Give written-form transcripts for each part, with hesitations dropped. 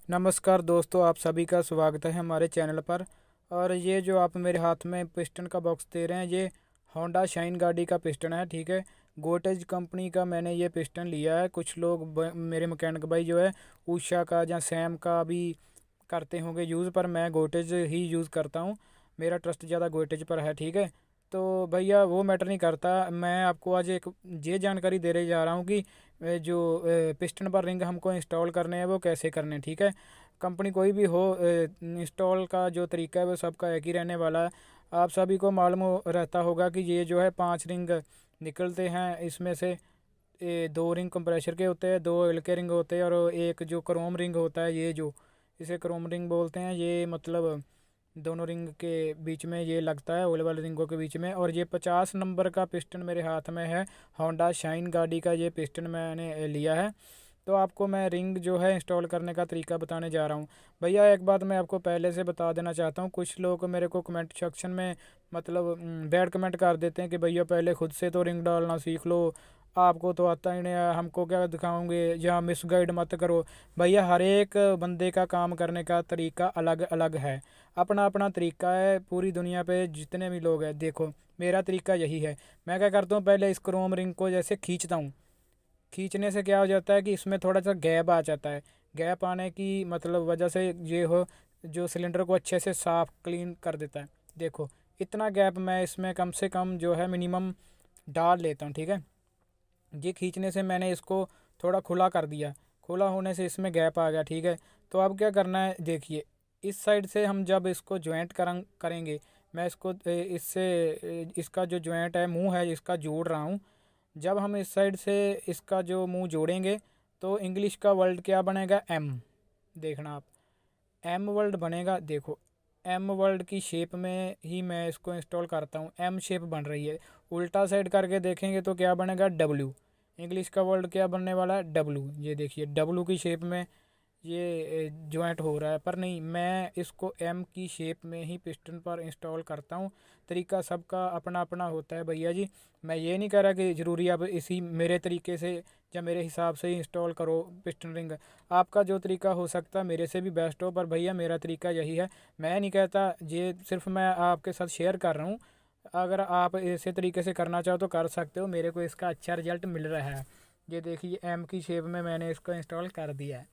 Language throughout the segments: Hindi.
नमस्कार दोस्तों, आप सभी का स्वागत है हमारे चैनल पर। और ये जो आप मेरे हाथ में पिस्टन का बॉक्स दे रहे हैं, ये होंडा शाइन गाड़ी का पिस्टन है। ठीक है, गोटेज कंपनी का मैंने ये पिस्टन लिया है। कुछ लोग मेरे मैकेनिक भाई जो है उषा का या सैम का भी करते होंगे यूज़, पर मैं गोटेज ही यूज़ करता हूँ। मेरा ट्रस्ट ज़्यादा गोटेज पर है। ठीक है, तो भैया वो मैटर नहीं करता। मैं आपको आज एक ये जानकारी दे रही जा रहा हूँ कि जो पिस्टन पर रिंग हमको इंस्टॉल करने हैं वो कैसे करने हैं। ठीक है, कंपनी कोई भी हो, इंस्टॉल का जो तरीका है वो सबका एक ही रहने वाला है। आप सभी को मालूम रहता होगा कि ये जो है 5 रिंग निकलते हैं। इसमें से 2 रिंग कंप्रेशर के होते हैं, 2 ऑयल के रिंग होते हैं और एक जो क्रोम रिंग होता है, ये जो इसे क्रोम रिंग बोलते हैं। ये मतलब दोनों रिंग के बीच में ये लगता है, ऑयल वाले रिंगों के बीच में। और ये 50 नंबर का पिस्टन मेरे हाथ में है। होंडा शाइन गाड़ी का ये पिस्टन मैंने लिया है। तो आपको मैं रिंग जो है इंस्टॉल करने का तरीका बताने जा रहा हूँ। भैया एक बात मैं आपको पहले से बता देना चाहता हूँ, कुछ लोग मेरे को कमेंट सेक्शन में मतलब बैड कमेंट कर देते हैं कि भैया पहले खुद से तो रिंग डालना सीख लो, आपको तो आता ही नहीं है, हमको क्या दिखाओगे, या मिसगाइड मत करो। भैया हर एक बंदे का काम करने का तरीका अलग अलग है, अपना अपना तरीका है। पूरी दुनिया पे जितने भी लोग हैं, देखो मेरा तरीका यही है। मैं क्या करता हूँ, पहले इस क्रोम रिंग को जैसे खींचता हूँ। खींचने से क्या हो जाता है कि इसमें थोड़ा सा गैप आ जाता है। गैप आने की मतलब वजह से ये हो जो सिलेंडर को अच्छे से साफ क्लीन कर देता है। देखो इतना गैप मैं इसमें कम से कम जो है मिनिमम डाल लेता हूँ। ठीक है, ये खींचने से मैंने इसको थोड़ा खुला कर दिया। खुला होने से इसमें गैप आ गया। ठीक है, तो अब क्या करना है, देखिए इस साइड से हम जब इसको ज्वाइंट करेंगे, मैं इसको इससे इसका जो ज्वाइंट है, मुंह है, इसका जोड़ रहा हूँ। जब हम इस साइड से इसका जो मुंह जोड़ेंगे तो इंग्लिश का वर्ड क्या बनेगा, एम। देखना आप, एम वर्ल्ड बनेगा। देखो एम वर्ल्ड की शेप में ही मैं इसको इंस्टॉल करता हूँ, एम शेप बन रही है। उल्टा साइड करके देखेंगे तो क्या बनेगा, डब्ल्यू। इंग्लिश का वर्ड क्या बनने वाला है, डब्ल्यू। ये देखिए डब्ल्यू की शेप में ये ज्वाइंट हो रहा है, पर नहीं, मैं इसको एम की शेप में ही पिस्टन पर इंस्टॉल करता हूँ। तरीका सबका अपना अपना होता है भैया जी। मैं ये नहीं कह रहा कि ज़रूरी आप इसी मेरे तरीके से या मेरे हिसाब से ही इंस्टॉल करो पिस्टन रिंग। आपका जो तरीका हो सकता है मेरे से भी बेस्ट हो, पर भैया मेरा तरीका यही है। मैं नहीं कहता, ये सिर्फ मैं आपके साथ शेयर कर रहा हूँ। अगर आप इसी तरीके से करना चाहो तो कर सकते हो, मेरे को इसका अच्छा रिजल्ट मिल रहा है। ये देखिए एम की शेप में मैंने इसको इंस्टॉल कर दिया है।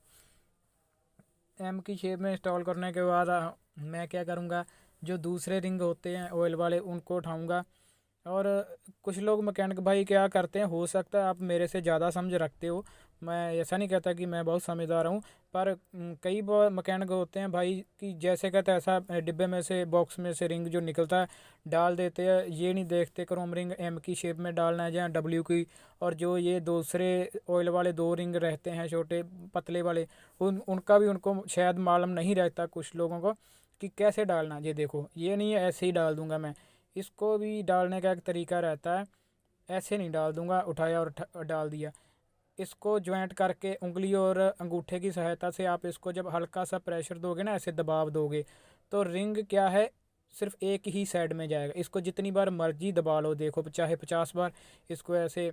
एम की शेप में इंस्टॉल करने के बाद मैं क्या करूँगा, जो दूसरे रिंग होते हैं ऑयल वाले उनको उठाऊँगा। और कुछ लोग मैकेनिक भाई क्या करते हैं, हो सकता है आप मेरे से ज़्यादा समझ रखते हो, मैं ऐसा नहीं कहता कि मैं बहुत समझदार हूँ। पर कई बार मैकेनिक होते हैं भाई कि जैसे कहते हैं ऐसा डिब्बे में से बॉक्स में से रिंग जो निकलता है डाल देते हैं। ये नहीं देखते क्रोम रिंग एम की शेप में डालना है या डब्ल्यू की। और जो ये दूसरे ऑयल वाले 2 रिंग रहते हैं छोटे पतले वाले, उनका भी उनको शायद मालूम नहीं रहता कुछ लोगों को कि कैसे डालना। ये देखो ये नहीं है ऐसे ही डाल दूंगा मैं, इसको भी डालने का एक तरीका रहता है। ऐसे नहीं डाल दूंगा, उठाया और डाल दिया। इसको ज्वाइंट करके उंगली और अंगूठे की सहायता से आप इसको जब हल्का सा प्रेशर दोगे ना, ऐसे दबाव दोगे, तो रिंग क्या है, सिर्फ एक ही साइड में जाएगा। इसको जितनी बार मर्जी दबा लो, देखो चाहे 50 बार इसको ऐसे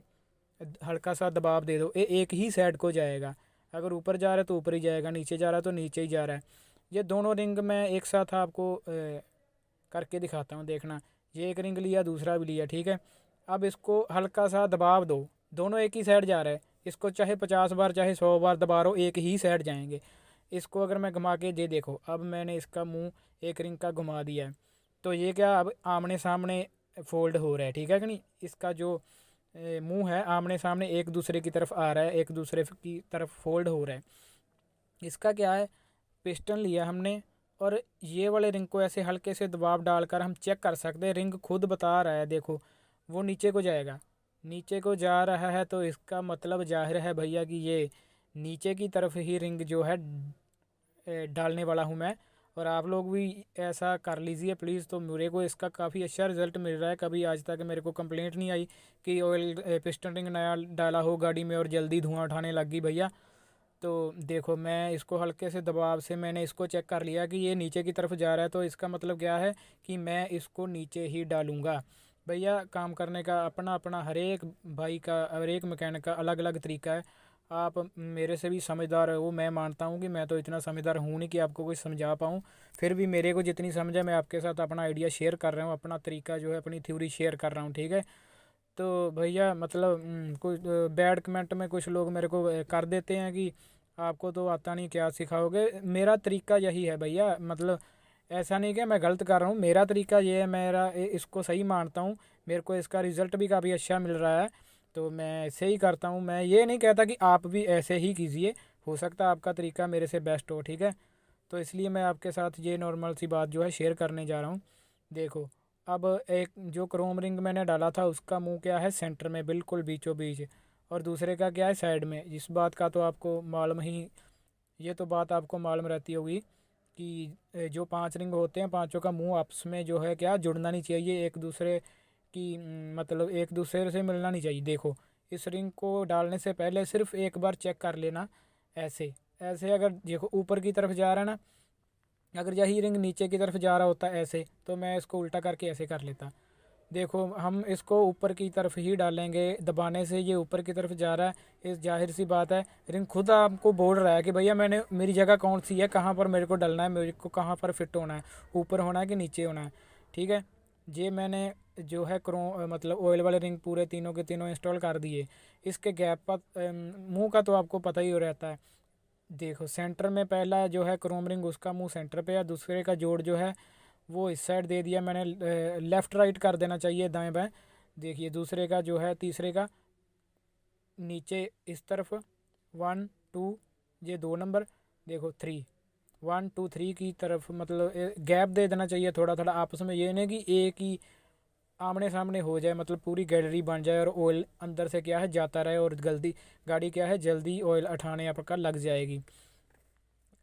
हल्का सा दबाव दे दो, एक ही साइड को जाएगा। अगर ऊपर जा रहा है तो ऊपर ही जाएगा, नीचे जा रहा है तो नीचे ही जा रहा है। ये दोनों रिंग मैं एक साथ आपको करके दिखाता हूँ, देखना। ये एक रिंग लिया, दूसरा भी लिया। ठीक है, अब इसको हल्का सा दबाव दो, दोनों एक ही साइड जा रहा है। इसको चाहे 50 बार चाहे 100 बार दबा लो, एक ही साइड जाएंगे। इसको अगर मैं घुमा के, ये देखो अब मैंने इसका मुंह एक रिंग का घुमा दिया है, तो ये क्या अब आमने सामने फोल्ड हो रहा है। ठीक है कि नहीं, इसका जो मुंह है आमने सामने एक दूसरे की तरफ आ रहा है, एक दूसरे की तरफ फोल्ड हो रहा है। इसका क्या है, पिस्टन लिया हमने और ये वाले रिंग को ऐसे हल्के से दबाव डालकर हम चेक कर सकते हैं। रिंग खुद बता रहा है, देखो वो नीचे को जाएगा। नीचे को जा रहा है तो इसका मतलब जाहिर है भैया कि ये नीचे की तरफ ही रिंग जो है डालने वाला हूँ मैं। और आप लोग भी ऐसा कर लीजिए प्लीज़। तो मेरे को इसका काफ़ी अच्छा रिजल्ट मिल रहा है, कभी आज तक मेरे को कंप्लेंट नहीं आई कि ऑयल पिस्टन रिंग नया डाला हो गाड़ी में और जल्दी धुआं उठाने लग गई भैया। तो देखो मैं इसको हल्के से दबाव से मैंने इसको चेक कर लिया कि ये नीचे की तरफ जा रहा है, तो इसका मतलब क्या है कि मैं इसको नीचे ही डालूँगा। भैया काम करने का अपना अपना हर एक भाई का, हर एक मैकेनिक का अलग अलग तरीका है। आप मेरे से भी समझदार हो, मैं मानता हूँ कि मैं तो इतना समझदार हूँ नहीं कि आपको कुछ समझा पाऊँ। फिर भी मेरे को जितनी समझ है मैं आपके साथ अपना आइडिया शेयर कर रहा हूँ, अपना तरीका जो है, अपनी थ्योरी शेयर कर रहा हूँ, ठीक है। तो भैया मतलब कुछ बैड कमेंट में कुछ लोग मेरे को कर देते हैं कि आपको तो आता नहीं, क्या सिखाओगे। मेरा तरीका यही है भैया, मतलब ऐसा नहीं कि मैं गलत कर रहा हूँ, मेरा तरीका ये है, इसको सही मानता हूँ। मेरे को इसका रिज़ल्ट भी काफ़ी अच्छा मिल रहा है, तो मैं ऐसे ही करता हूँ। मैं ये नहीं कहता कि आप भी ऐसे ही कीजिए, हो सकता है आपका तरीका मेरे से बेस्ट हो, ठीक है। तो इसलिए मैं आपके साथ ये नॉर्मल सी बात जो है शेयर करने जा रहा हूँ। देखो, अब एक जो क्रोम रिंग मैंने डाला था उसका मुंह क्या है, सेंटर में बिल्कुल बीचों बीच, और दूसरे का क्या है, साइड में। इस बात का तो आपको मालूम ही, ये तो बात आपको मालूम रहती होगी कि जो 5 रिंग होते हैं, पांचों का मुंह आपस में जो है क्या, जुड़ना नहीं चाहिए एक दूसरे की, मतलब एक दूसरे से मिलना नहीं चाहिए। देखो, इस रिंग को डालने से पहले सिर्फ एक बार चेक कर लेना, ऐसे ऐसे अगर देखो ऊपर की तरफ जा रहा है ना, अगर यही रिंग नीचे की तरफ जा रहा होता ऐसे, तो मैं इसको उल्टा करके ऐसे कर लेता। देखो, हम इसको ऊपर की तरफ ही डालेंगे, दबाने से ये ऊपर की तरफ जा रहा है, इस जाहिर सी बात है रिंग खुद आपको बोल रहा है कि भैया मैंने, मेरी जगह कौन सी है, कहाँ पर मेरे को डलना है, मेरे को कहाँ पर फिट होना है, ऊपर होना है कि नीचे होना है, ठीक है। ये मैंने जो है मतलब ऑयल वाले रिंग पूरे तीनों के तीनों इंस्टॉल कर दिए। इसके गैप पर मुंह का तो आपको पता ही हो रहता है। देखो, सेंटर में पहला जो है क्रोम रिंग, उसका मुंह सेंटर पे है, दूसरे का जोड़ जो है वो इस साइड दे दिया मैंने, लेफ़्ट राइट कर देना चाहिए, दाएं बाएं। देखिए, दूसरे का जो है, तीसरे का नीचे इस तरफ, 1 2, ये 2 नंबर, देखो 3, 1 2 3 की तरफ, मतलब गैप दे देना चाहिए थोड़ा थोड़ा आपस में, ये नहीं कि एक ही आमने सामने हो जाए, मतलब पूरी गैलरी बन जाए और ऑयल अंदर से क्या है जाता रहे, और जल्दी गाड़ी क्या है, जल्दी ऑयल उठाने यहाँ पर लग जाएगी।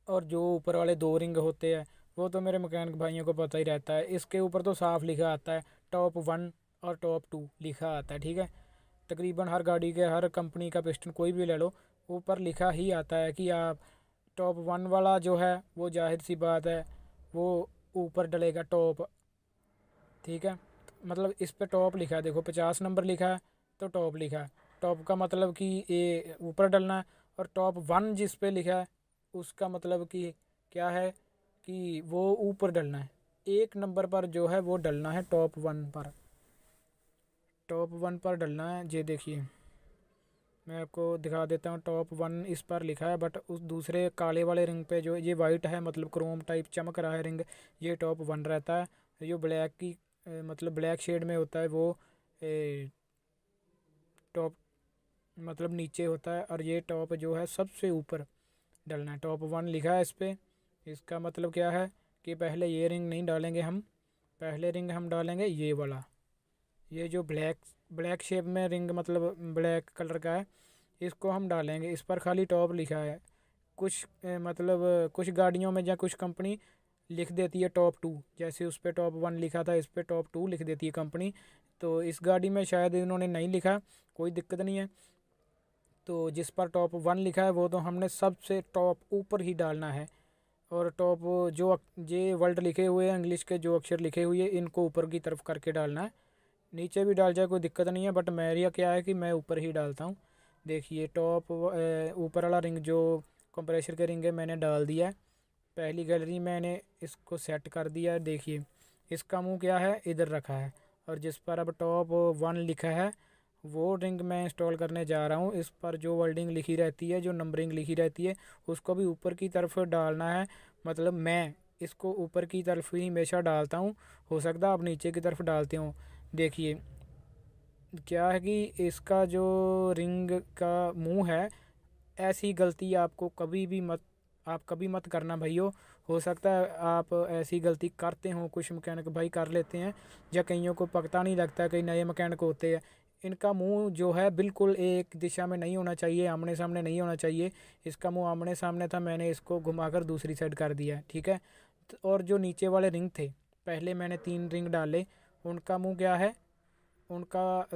और जो ऊपर वाले 2 रिंग होते हैं वो तो मेरे मैकेनिक भाइयों को पता ही रहता है, इसके ऊपर तो साफ लिखा आता है टॉप 1 और टॉप 2 लिखा आता है, ठीक है। तकरीबन हर गाड़ी के, हर कंपनी का पिस्टन कोई भी ले लो, ऊपर लिखा ही आता है कि आप टॉप 1 वाला जो है वो जाहिर सी बात है वो ऊपर डलेगा टॉप, ठीक है। मतलब इस पे टॉप लिखा है, देखो 50 नंबर लिखा है तो टॉप लिखा है, टॉप का मतलब कि ये ऊपर डलना है। और टॉप 1 जिस पे लिखा है उसका मतलब कि क्या है, कि वो ऊपर डलना है, 1 नंबर पर जो है वो डलना है टॉप 1 पर, टॉप 1 पर डलना है। ये देखिए, मैं आपको दिखा देता हूँ, टॉप 1 इस पर लिखा है, बट उस दूसरे काले वाले रिंग पे जो ये वाइट है, मतलब क्रोम टाइप चमक रहा है रिंग, ये टॉप 1 रहता है। जो ब्लैक की मतलब ब्लैक शेड में होता है वो टॉप, मतलब नीचे होता है, और ये टॉप जो है सबसे ऊपर डलना है, टॉप 1 लिखा है इस पर। इसका मतलब क्या है कि पहले ये रिंग नहीं डालेंगे हम, पहले रिंग हम डालेंगे ये वाला, ये जो ब्लैक ब्लैक शेप में रिंग, मतलब ब्लैक कलर का है, इसको हम डालेंगे। इस पर खाली टॉप लिखा है, कुछ मतलब कुछ गाड़ियों में या कुछ कंपनी लिख देती है टॉप 2, जैसे उस पर टॉप 1 लिखा था, इस पर टॉप 2 लिख देती है कंपनी। तो इस गाड़ी में शायद इन्होंने नहीं लिखा, कोई दिक्कत नहीं है। तो जिस पर टॉप 1 लिखा है वो तो हमने सबसे टॉप ऊपर ही डालना है, और टॉप जो जे वर्ड लिखे हुए हैं, इंग्लिश के जो अक्षर लिखे हुए हैं, इनको ऊपर की तरफ करके डालना है। नीचे भी डाल जाए कोई दिक्कत नहीं है, बट मेरा क्या है कि मैं ऊपर ही डालता हूँ। देखिए, टॉप ऊपर वाला रिंग जो कंप्रेसर के रिंग है मैंने डाल दिया है, पहली गैलरी मैंने इसको सेट कर दिया है। देखिए, इसका मुंह क्या है, इधर रखा है, और जिस पर अब टॉप 1 लिखा है वो रिंग मैं इंस्टॉल करने जा रहा हूँ। इस पर जो वर्डिंग लिखी रहती है, जो नंबरिंग लिखी रहती है, उसको भी ऊपर की तरफ डालना है। मतलब मैं इसको ऊपर की तरफ ही हमेशा डालता हूँ, हो सकता है आप नीचे की तरफ डालते हो। देखिए, क्या है कि इसका जो रिंग का मुंह है, ऐसी गलती आपको कभी भी मत, आप कभी मत करना भाइयों। हो सकता है आप ऐसी गलती करते हो, कुछ मैकेनिक भाई कर लेते हैं, या कईयों को पता नहीं लगता, कई नए मैकेनिक होते हैं, इनका मुंह जो है बिल्कुल एक दिशा में नहीं होना चाहिए, आमने सामने नहीं होना चाहिए। इसका मुंह आमने सामने था, मैंने इसको घुमाकर दूसरी साइड कर दिया, ठीक है। और जो नीचे वाले रिंग थे, पहले मैंने 3 रिंग डाले, उनका मुंह क्या है, उनका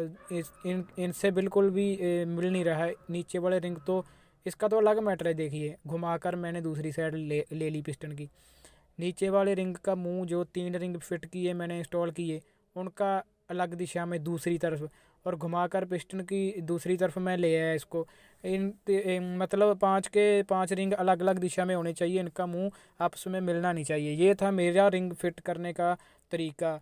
इनसे बिल्कुल भी मिल नहीं रहा है नीचे वाले रिंग, तो इसका तो अलग मैटर है। देखिए, घुमाकर मैंने दूसरी साइड ले ली पिस्टन की, नीचे वाले रिंग का मुंह जो 3 रिंग फिट किए मैंने, इंस्टॉल किए, उनका अलग दिशा में दूसरी तरफ, और घुमाकर पिस्टन की दूसरी तरफ मैं ले आया इसको। मतलब 5 के 5 रिंग अलग अलग दिशा में होने चाहिए, इनका मुंह आपस में मिलना नहीं चाहिए। ये था मेरा रिंग फिट करने का तरीका।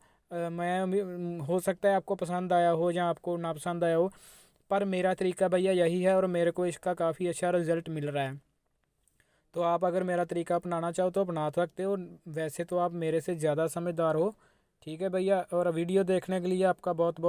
हो सकता है आपको पसंद आया हो या आपको ना पसंद आया हो, पर मेरा तरीका भैया यही है और मेरे को इसका काफ़ी अच्छा रिजल्ट मिल रहा है। तो आप अगर मेरा तरीका अपनाना चाहो तो अपना सकते हो। वैसे तो आप मेरे से ज़्यादा समझदार हो। ठीक है भैया, और वीडियो देखने के लिए आपका बहुत बहुत